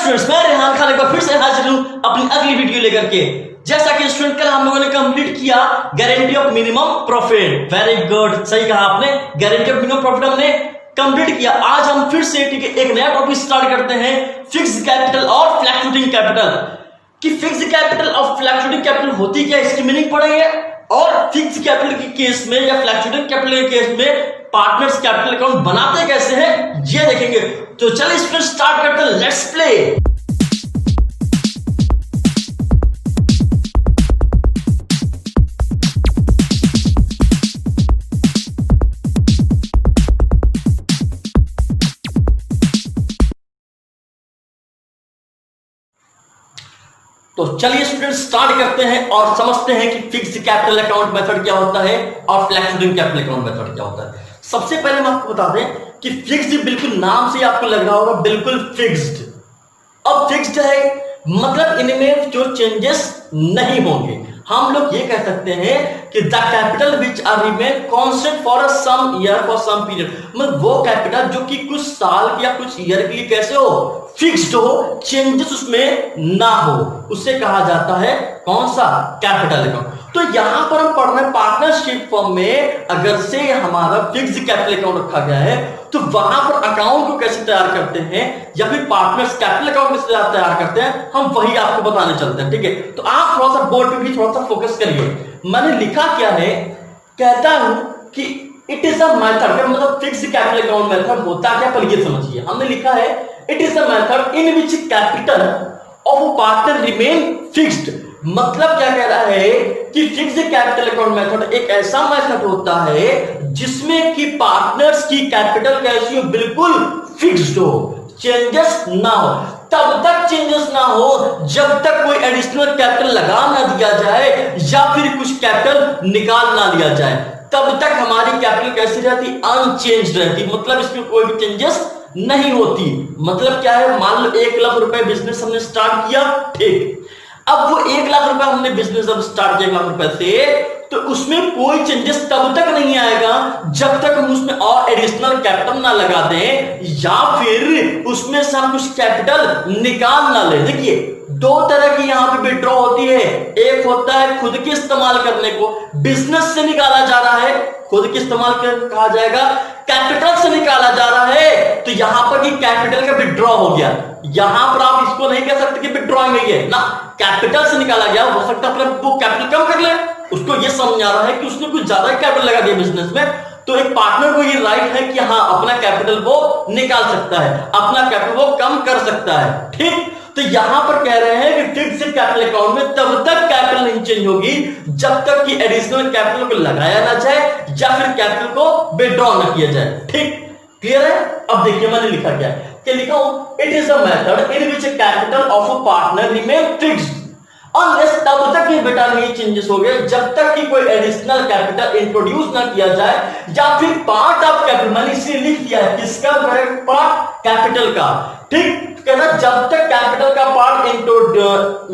Students, मैं रेहान खान एक बार फिर से हाजिर हूं अपनी अगली वीडियो लेकर के। जैसा कि स्टूडेंट कल हम लोगों ने कंप्लीट किया guarantee of minimum profit. Very good, सही कहा आपने, गारंटी ऑफ मिनिमम प्रॉफिट हमने कंप्लीट किया। आज हम फिर से ठीक है एक नया टॉपिक स्टार्ट करते हैं, फिक्स्ड कैपिटल और फ्लक्चुएटिंग कैपिटल। कि फिक्स्ड कैपिटल और फ्लक्चुएटिंग कैपिटल होती क्या, इसकी मीनिंग पढ़ेंगे, और फिक्स्ड कैपिटल के केस में या फ्लक्चुएटिंग कैपिटल के केस में पार्टनर्स कैपिटल अकाउंट बनाते कैसे हैं ये देखेंगे। तो चलिए इसको स्टार्ट करते हैं, लेट्स प्ले। तो चलिए स्टूडेंट स्टार्ट करते हैं और समझते हैं कि फिक्स्ड कैपिटल अकाउंट मेथड क्या होता है और फ्लक्चुएटिंग कैपिटल अकाउंट मेथड क्या होता है। सबसे पहले हम आपको बता दें कि फिक्स्ड बिल्कुल नाम से आपको लग रहा होगा बिल्कुल फिक्स्ड। अब फिक्स्ड है मतलब इनमें जो चेंजेस नहीं होंगे। हम लोग ये कह सकते हैं कि the capital which are remain constant for a some year for some period, मतलब वो कैपिटल जो कि कुछ साल या कुछ ईयर के लिए कैसे हो, फिक्स्ड हो, चेंजेस उसमें ना हो, उसे कहा जाता है कौन सा, कैपिटल अकाउंट। तो यहां पर हम पढ़ रहे हैं पार्टनरशिप फॉर्म में अगर से हमारा फिक्स्ड कैपिटल अकाउंट रखा गया है तो वहां पर अकाउंट को कैसे तैयार करते हैं या फिर पार्टनर्स कैपिटल अकाउंट कैसे तैयार करते हैं हम वही आपको बताने चलते हैं। ठीक है, तो आप थोड़ा सा बोर्ड पे भी थोड़ा सा फोकस करिए। मैंने लिखा क्या है, कहता हूं कि इट इज अ मेथड, मतलब फिक्स्ड कैपिटल अकाउंट मेथड होता क्या, पर ये समझिए। हमने लिखा है it is a method in which capital of a partner remain fixed. मतलब क्या कह रहा है कि फिक्स्ड कैपिटल अकाउंट मेथड एक ऐसा मेथड होता है जिसमें कि पार्टनर्स की कैपिटल कैसी हो, बिल्कुल फिक्स्ड हो, चेंजेस ना हो। तब तक चेंजेस ना हो जब तक कोई एडिशनल कैपिटल लगा ना दिया जाए या फिर कुछ कैपिटल निकाल ना लिया जाए, तब तक हमारी कैपिटल कैसी रहती, अनचेंज रहती, मतलब इसमें कोई भी चेंजेस नहीं होती। मतलब क्या है, मान लो 1 लाख रुपए बिजनेस हमने स्टार्ट किया, ठीक, अब वो 1 लाख रुपए हमने बिजनेस अब स्टार्ट किया 1 लाख रुपए से, तो उसमें कोई चेंजेस तब तक नहीं आएगा जब तक हम उसमें और एडिशनल कैपिटल ना लगा दें या फिर उसमें से हम कुछ कैपिटल निकाल ना ले। देखिए दो तरह की यहां पे विड्रॉ होती है, एक होता है खुद के इस्तेमाल करने को, बिजनेस से निकाला जा रहा है, खुद के इस्तेमाल कहा जाएगा, कैपिटल से निकाला जा रहा है तो यहां पर कि कैपिटल का विड्रॉ हो गया। यहां पर आप इसको नहीं कह सकते कि विड्रॉइंग है ना, कैपिटल से निकाला गया, हो सकता है वो कैपिटल कम कर ले, उसको ये समझ आ रहा है कि उसने कुछ ज्यादा कैपिटल लगा दिया बिजनेस में, तो एक पार्टनर को ये राइट है कि हाँ अपना कैपिटल वो निकाल सकता है, अपना कैपिटल वो कम कर सकता है। ठीक, तो यहां पर कह रहे हैं कि फिक्स्ड कैपिटल अकाउंट में तब तक कैपिटल नहीं चेंज होगी जब तक कि एडिशनल कैपिटल को लगाया ना जाए या फिर कैपिटल को विड्रॉ ना किया जाए। ठीक, क्लियर है। अब देखिए मैंने लिखा क्या है, क्या लिखा हूं, it is a method in which capital of a partner remain fixed unless, तब तक ये बेटा नहीं चेंजेस हो गए जब तक कि कोई एडिशनल कैपिटल इंट्रोड्यूस ना किया जाए या फिर पार्ट ऑफ कैपिटल, मैंने इसलिए लिख दिया है किसका, पार्ट कैपिटल का। ठीक, कहना जब तक कैपिटल का पार्ट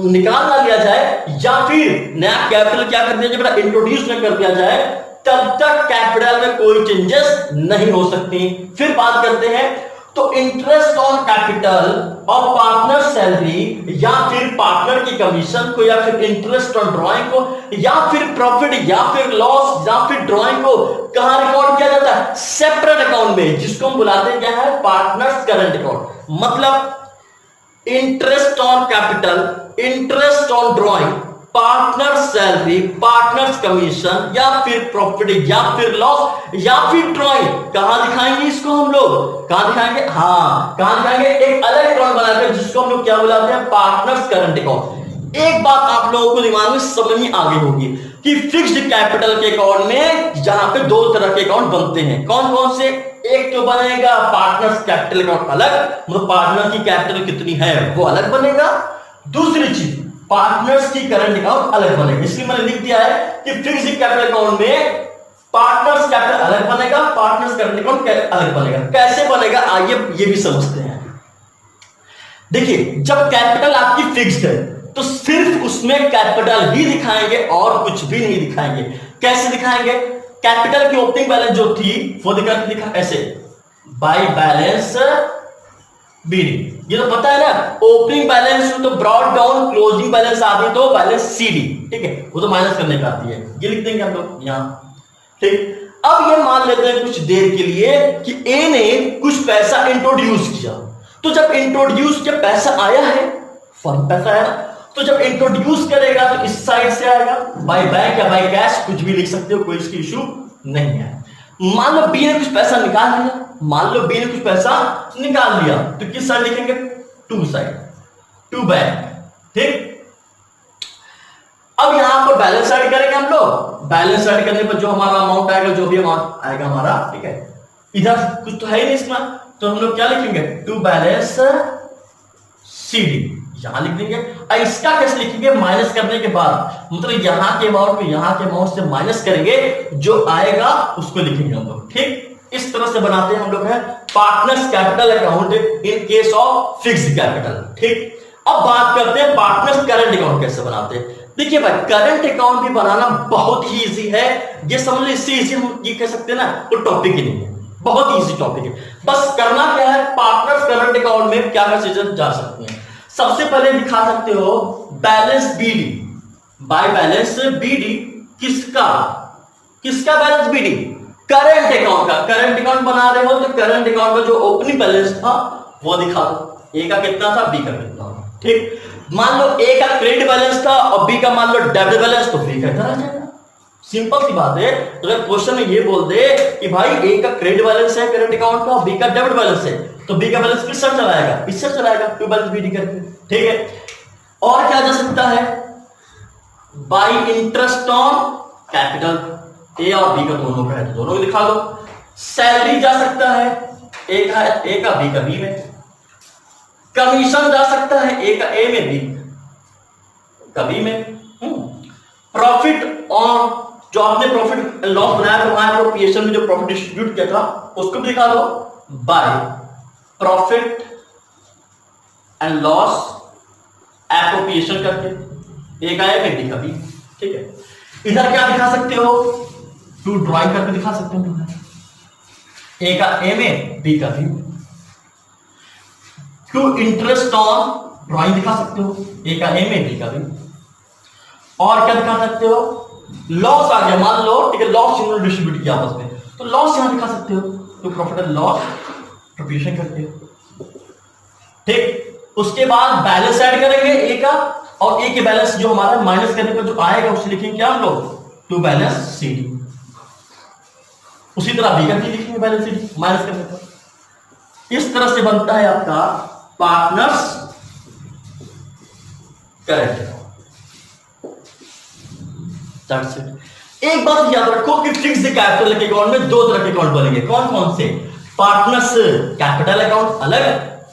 निकाल ना लिया जाए या फिर नया कैपिटल क्या कर दिया जाए, इंट्रोड्यूस ना कर दिया जाए, तब तक कैपिटल में कोई चेंजेस नहीं हो सकती। फिर बात करते हैं तो इंटरेस्ट ऑन कैपिटल और पार्टनर सैलरी या फिर पार्टनर की कमीशन को या फिर इंटरेस्ट ऑन ड्राइंग को या फिर प्रॉफिट या फिर लॉस या फिर ड्राइंग को कहां रिकॉर्ड किया जाता है, सेपरेट अकाउंट में, जिसको हम बुलाते हैं क्या है, पार्टनर्स करंट अकाउंट। मतलब interest on capital, interest on drawing, partner salary, partners commission या फिर प्रॉफिट या फिर लॉस या फिर ड्राइंग, कहां दिखाएंगे इसको हम लोग, कहां दिखाएंगे, हाँ कहां दिखाएंगे, एक अलग अकाउंट बनाकर जिसको हम लोग क्या बुलाते हैं, पार्टनर्स करंट अकाउंट। एक बात आप लोगों को दिमाग में समझ में आ गई होगी कि फिक्स्ड कैपिटल के अकाउंट में जहां पे दो तरह के अकाउंट बनते हैं, कौन कौन से, एक तो बनेगा पार्टनर्स कैपिटल अकाउंट अलग, मतलब पार्टनर की कैपिटल कितनी है वो अलग बनेगा, दूसरी चीज पार्टनर्स की करंट अकाउंट अलग बनेगा। इसलिए मैंने लिख दिया है कि फिक्स्ड कैपिटल अकाउंट में पार्टनर्स कैपिटल अलग बनेगा, पार्टनर्स करंट अकाउंट अलग बनेगा। कैसे बनेगा आइए ये भी समझते हैं। देखिए जब कैपिटल आपकी फिक्स्ड है तो सिर्फ उसमें कैपिटल ही दिखाएंगे और कुछ भी नहीं दिखाएंगे। कैसे दिखाएंगे, कैपिटल की ओपनिंग बैलेंस जो थी वो दिखा ऐसे, बाय बैलेंस बीडी। ये तो पता है ना, ओपनिंग बैलेंस तो ब्रॉड डाउन, क्लोजिंग बैलेंस आती है तो बैलेंस सीडी, ठीक है, वो तो माइनस करने का आती है, ये लिख देंगे हम लोग यहाँ, ठीक। अब ये मान लेते हैं कुछ देर के लिए कि ए ने कुछ पैसा इंट्रोड्यूस किया, तो जब इंट्रोड्यूस किया पैसा आया है, फर्म पैसा आया, तो जब इंट्रोड्यूस करेगा तो इस साइड से आएगा, बाय बैंक या बाय कैश कुछ भी लिख सकते हो, कोई इसकी इशू नहीं है। मान लो बी ने कुछ पैसा निकाल लिया, मान लो बी ने कुछ पैसा निकाल लिया, तो किस साइड लिखेंगे, टू साइड, टू बैंक, ठीक। अब यहां पर बैलेंस ऐड करेंगे हम लोग, बैलेंस ऐड करने पर जो हमारा अमाउंट आएगा, जो भी अमाउंट आएगा हमारा, ठीक है, इधर कुछ तो है ही नहीं इसमें, तो हम लोग क्या लिखेंगे, टू बैलेंस सीडी, यहां लिख देंगे। और इसका कैसे लिखेंगे, माइनस करने के बाद, मतलब यहां के अमाउंट को यहां के अमाउंट से माइनस करेंगे, जो आएगा उसको लिखेंगे हम लोग, ठीक। इस तरह से बनाते हैं हम लोग है partners capital account in case of fixed capital, ठीक। अब बात करते हैं पार्टनर्स करंट अकाउंट कैसे बनाते हैं। देखिए भाई, करंट अकाउंट भी बनाना बहुत ही इजी है, ये समझ लो, इससे इजी हम ये कह सकते हैं ना, तो टॉपिक ही नहीं है, बहुत इजी टॉपिक है। बस करना क्या है, पार्टनर्स करंट अकाउंट में क्या क्या जा सकते हैं। सबसे पहले दिखा सकते हो balance BD, by balance BD, किसका किसका बैलेंस बीडी, करंट अकाउंट का। करंट अकाउंट बना रहे हो तो करंट अकाउंट का जो ओपनिंग बैलेंस था वो दिखा दो, ए का कितना था, बी का कितना था, ठीक। मान लो ए का क्रेडिट बैलेंस था और बी का मान लो डेबिट बैलेंस, तो बी का इधर आ जाएगा, सिंपल सी बात है। तो अगर क्वेश्चन में ये बोल दे कि भाई ए का क्रेडिट बैलेंस है करंट अकाउंट का, बी का डेबिट बैलेंस है, तो बी का बैलेंस किस साइड चलाएगा, इस साइड चलाएगा, टू बैलेंस बीडी करके, ठीक है। और क्या जा सकता है, बाय इंटरेस्ट ऑन कैपिटल, ए और बी का दोनों का है तो दोनों को दिखा दो। सैलरी जा सकता है, ए का बी का बी में। कमीशन जा सकता है, ए का ए में, बी का बी में। प्रॉफिट ऑन, जो आपने प्रॉफिट लॉस बनाया था वहां एप्रोप्रिएशन में जो प्रॉफिट डिस्ट्रीब्यूट किया था उसको भी दिखा दो, by profit and loss appropriation करके, ए का ए में, बी का बी, ठीक है। इधर क्या दिखा सकते हो, टू ड्राइंग करके दिखा सकते हो, ए का ए में, बी का B. To interest on drawing दिखा सकते हो, ए का ए में, बी का बी। और क्या दिखा सकते हो, लॉस आ गया, मान लो, ठीक है, लॉस इन्होंने डिस्ट्रीब्यूट किया आपस में, तो लॉस यहां दिखा सकते हो, तो प्रॉफिट एंड लॉस एप्रोप्रिएशन करके, ठीक। उसके बाद बैलेंस ऐड करेंगे ए का, और ए के बैलेंस जो हमारा माइनस करने पर जो आएगा उसे लिखेंगे क्या हम लोग, टू बैलेंस सीडी। उसी तरह बी का भी लिखेंगे बैलेंस सीडी माइनस करने पर। इस तरह से बनता है आपका पार्टनर्स करंट। एक बात याद रखो कि फिक्स्ड कैपिटल के अकाउंट में दो तरह के अकाउंट बनेंगे, कौन कौन से, पार्टनर्स कैपिटल अकाउंट अलग,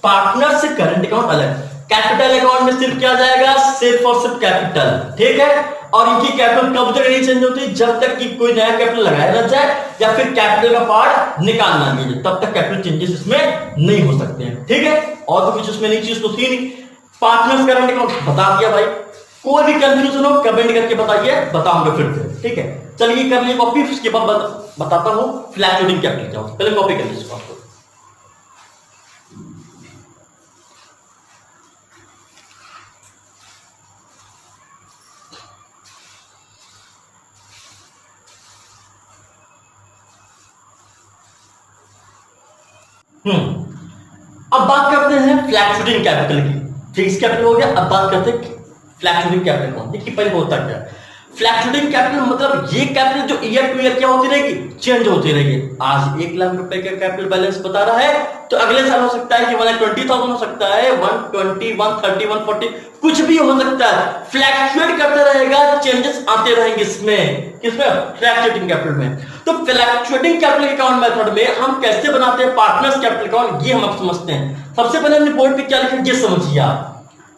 पार्टनर्स करंट अकाउंट अलग। कैपिटल अकाउंट में सिर्फ क्या जाएगा, सिर्फ और सिर्फ कैपिटल, ठीक है। और इनकी कैपिटल कब तक नहीं चेंज होती, जब तक कि कोई नया कैपिटल लगाया ना जाए या फिर कैपिटल का पार्ट निकालना नहीं है, तब तक कैपिटल चेंजेस इसमें नहीं हो सकते हैं, ठीक है। और तो कुछ उसमें नई चीज तो थी नहीं। पार्टनर्स करंट अकाउंट बता दिया भाई, कोई भी कंफ्यूजन हो कमेंट करके बताइए, बताऊंगा फिर से, ठीक है। चलिए कर लिए कॉपी, उसके बाद बताता हूं फ्लैक्चुएटिंग कैपिटल क्या होता है, पहले कॉपी कर लीजिए आपको। अब बात करते हैं फ्लैक्चुएटिंग कैपिटल की। फिक्स्ड कैपिटल हो गया, अब बात करते हैं फ्लैक्चुएटिंग कैपिटल कौन, देखिए पहले होता क्या है। फ्लैक्चुएटिंग कैपिटल मतलब ये कैपिटल जो ईयर टू ईयर क्या होती रहेगी, चेंज होती रहेगी। आज 1 लाख रुपए का कैपिटल बैलेंस बता रहा है तो अगले साल हो सकता है कि 120,000 हो सकता है, 120, 130, 140, कुछ भी हो सकता है। फ्लैक्चुएट करते रहेगा, चेंजेस आते रहेंगे इसमें, किसमें, फ्लैक्चुएटिंग कैपिटल में। तो फ्लैक्चुएटिंग कैपिटल अकाउंट मेथड में हम कैसे बनाते हैं पार्टनर्स कैपिटल अकाउंट, ये हम अब समझते हैं। सबसे पहले हमने बोर्ड पे क्या लिखा ये समझिए आप।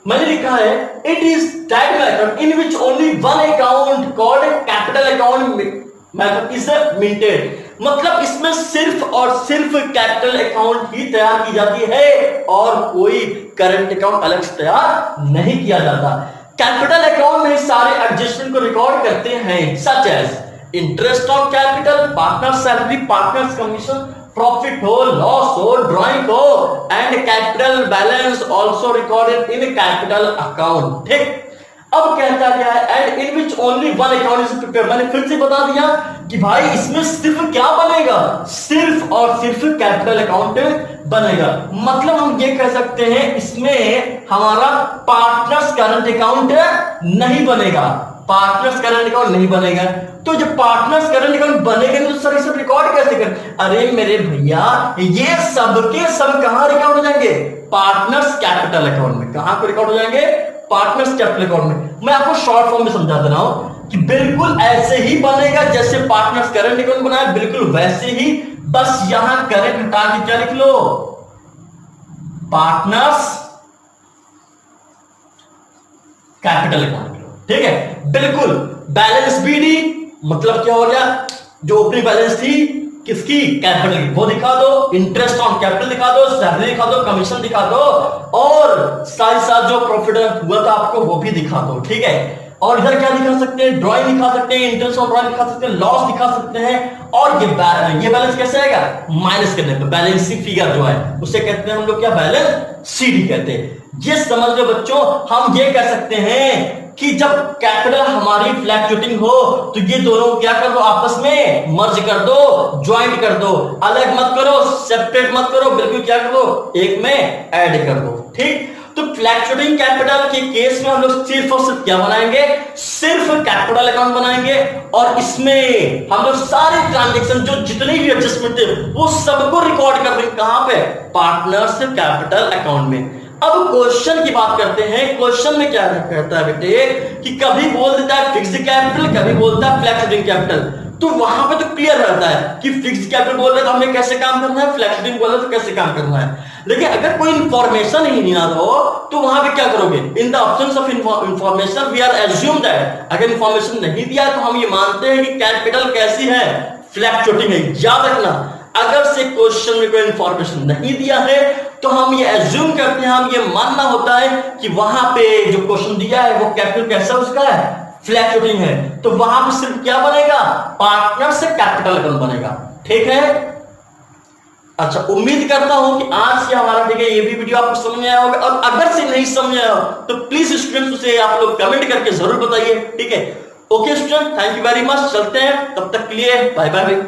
मैंने लिखा है it is that method in which only one account called capital account method is maintained. मतलब इसमें सिर्फ और सिर्फ कैपिटल अकाउंट ही तैयार की जाती है और कोई करंट अकाउंट अलग से तैयार नहीं किया जाता। कैपिटल अकाउंट में सारे एडजस्टमेंट को रिकॉर्ड करते हैं, such as interest on capital, partner salary, partners commission, profit हो, लॉस हो, ड्रॉइंग हो, and capital balance also recorded in capital account. ठीक, अब कहता क्या है, and in which only one account is prepare. मैंने फिर से बता दिया कि भाई इसमें सिर्फ क्या बनेगा, सिर्फ और सिर्फ कैपिटल अकाउंट बनेगा। मतलब हम ये कह सकते हैं इसमें हमारा पार्टनर्स करंट अकाउंट नहीं बनेगा, पार्टनर्स करंट अकाउंट नहीं बनेगा। तो जब पार्टनर्स करंट अकाउंट बनेगा नहीं तो सर ये सब रिकॉर्ड कैसे कर? अरे मेरे भैया ये सब के सब कहां रिकॉर्ड हो जाएंगे? पार्टनर्स कैपिटल अकाउंट में। कहां पर रिकॉर्ड हो जाएंगे? पार्टनर्स कैपिटल अकाउंट में। मैं आपको शॉर्ट फॉर्म में समझा दे रहा हूं कि बिल्कुल ऐसे ही बनेगा जैसे पार्टनर्स करंट अकाउंट बनाया, बिल्कुल वैसे ही, बस यहां करंट हटा के क्या लिख लो? Partners capital account. ठीक है, बिल्कुल। बैलेंस बीडी मतलब क्या हो गया? जो ओपनिंग बैलेंस थी किसकी? कैपिटल की, वो दिखा दो। इंटरेस्ट ऑन कैपिटल दिखा दो, सैलरी दिखा दो, कमीशन दिखा दो, और साथ साथ जो प्रॉफिट हुआ था आपको वो भी दिखा दो। ठीक है, और इधर क्या दिखा सकते हैं? ड्राइंग दिखा सकते हैं, इंटरेस्ट ऑन ड्राइंग दिखा सकते हैं, लॉस दिखा सकते हैं। और ये बैलेंस कैसे आएगा? माइनस करने पे बैलेंसिंग फिगर जो है उसे कहते हैं हम लोग क्या? बैलेंस सीडी कहते हैं। ये समझ लो बच्चों, हम ये कह सकते हैं कि जब कैपिटल हमारी फ्लैक्चुएटिंग हो तो ये दोनों क्या कर दो? आपस में मर्ज कर दो, ज्वाइंट कर दो, अलग मत करो, सेपरेट मत करो, बिल्कुल क्या कर दो? एक में ऐड कर दो। ठीक, तो फ्लैक्चुएटिंग कैपिटल के केस में हम लोग सिर्फ और सिर्फ क्या बनाएंगे? सिर्फ कैपिटल अकाउंट बनाएंगे, और इसमें हम लोग सारे ट्रांजेक्शन जो जितने भी एडजस्टमेंट थे वो सबको रिकॉर्ड कर देंगे। कहां पे? पार्टनर्स कैपिटल अकाउंट में। अब क्वेश्चन की बात करते हैं। क्वेश्चन में क्या कहता है बेटे कि कभी बोल देता है फिक्स्ड कैपिटल, कभी बोलता है फ्लैक्चुएटिंग कैपिटल। तो वहां पे तो क्लियर रहता है कि फिक्स्ड कैपिटल बोल रहे तो हमें कैसे काम करना है, फ्लैक्चुएटिंग बोल रहे तो कैसे काम करना है। लेकिन अगर कोई इंफॉर्मेशन ही नहीं आता हो तो वहां पे क्या करोगे? In the options of information we are assume that, अगर इंफॉर्मेशन नहीं दिया तो हम ये मानते हैं कि कैपिटल कैसी है? फ्लैक्चुएटिंग है। याद रखना, अगर से क्वेश्चन में कोई इंफॉर्मेशन नहीं दिया है तो हम ये एज्यूम करते हैं, हम ये मानना होता है कि वहां पे जो क्वेश्चन दिया है वो कैपिटल कैसा उसका है? फ्लैक्चुएटिंग है। तो वहां पे सिर्फ क्या बनेगा? पार्टनर से कैपिटल अकाउंट बनेगा। ठीक है, अच्छा, उम्मीद करता हूं कि आज से हमारा ठीक है ये भी वीडियो आपको समझ में आया होगा, और अगर से नहीं समझ आया हो तो प्लीज स्टूडेंट्स उसे आप लोग कमेंट करके जरूर बताइए। ठीक है, okay student, thank you very much. चलते हैं, तब तक के लिए बाय बाय।